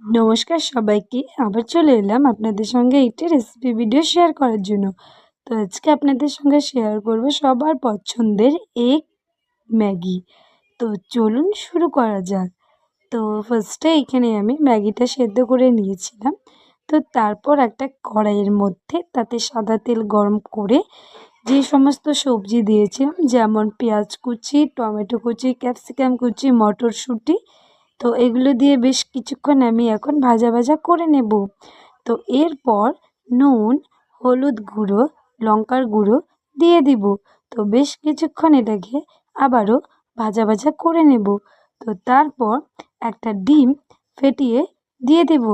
নমস্কার সবাইকে। আবার চলে এলাম আপনাদের সঙ্গে একটি রেসিপি ভিডিও শেয়ার করার জন্য। তো আজকে আপনাদের সঙ্গে শেয়ার করব সবার পছন্দের এগ ম্যাগি। তো চলুন শুরু করা যাক। তো ফার্স্টে এখানে আমি ম্যাগিটা সেদ্ধ করে নিয়েছিলাম। তো তারপর একটা কড়াইয়ের মধ্যে তাতে সাদা তেল গরম করে যে সমস্ত সবজি দিয়েছিলাম, যেমন পেঁয়াজ কুচি, টমেটো কুচি, ক্যাপসিকাম কুচি, মটরশুঁটি, তো এগুলো দিয়ে বেশ কিছুক্ষণ আমি এখন ভাজা ভাজা করে নেব। তো এরপর নুন, হলুদ গুঁড়ো, লঙ্কার গুঁড়ো দিয়ে দিব। তো বেশ কিছুক্ষণ এটাকে আবারও ভাজা ভাজা করে নেব। তো তারপর একটা ডিম ফেটিয়ে দিয়ে দেব।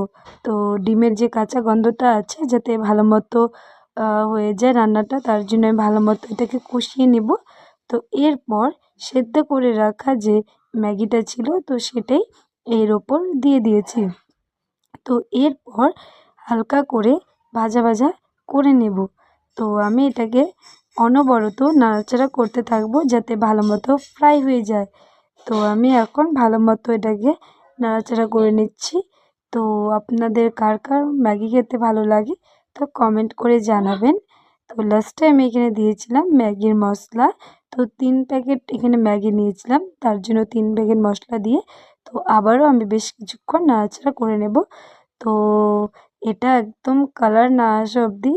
তো ডিমের যে কাঁচা গন্ধটা আছে যাতে ভালো মতো হয়ে যায় রান্নাটা, তার জন্য আমি ভালো মতো এটাকে কষিয়ে নেব। তো এরপর সেদ্ধ করে রাখা যে ম্যাগিটা ছিল তো সেটাই এর ওপর দিয়ে দিয়েছি। তো এরপর হালকা করে ভাজা ভাজা করে নেব। তো আমি এটাকে অনবরত নাড়াচাড়া করতে থাকবো যাতে ভালো মতো ফ্রাই হয়ে যায়। তো আমি এখন ভালো মতো এটাকে নাড়াচাড়া করে নিচ্ছি। তো আপনাদের কার কার ম্যাগি খেতে ভালো লাগে তো কমেন্ট করে জানাবেন। তো লাস্টে আমি এখানে দিয়েছিলাম ম্যাগির মশলা। তো ৩ প্যাকেট এখানে ম্যাগি নিয়েছিলাম, তার জন্য ৩ প্যাকেট মশলা দিয়ে তো আবারও আমি বেশ কিছুক্ষণ নাড়াচাড়া করে নেব। তো এটা একদম কালার না আসা অবধি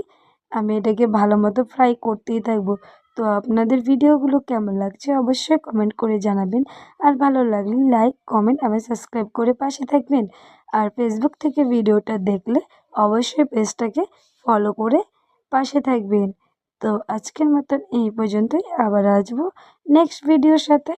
আমি এটাকে ভালো মতো ফ্রাই করতেই থাকবো। তো আপনাদের ভিডিওগুলো কেমন লাগছে অবশ্যই কমেন্ট করে জানাবেন। আর ভালো লাগলে লাইক, কমেন্ট আর সাবস্ক্রাইব করে পাশে থাকবেন। আর ফেসবুক থেকে ভিডিওটা দেখলে অবশ্যই পেজটাকে ফলো করে পাশে থাকবেন। তো আজকের মতন এই পর্যন্তই, আবার আসবো নেক্সট ভিডিওর সাথে।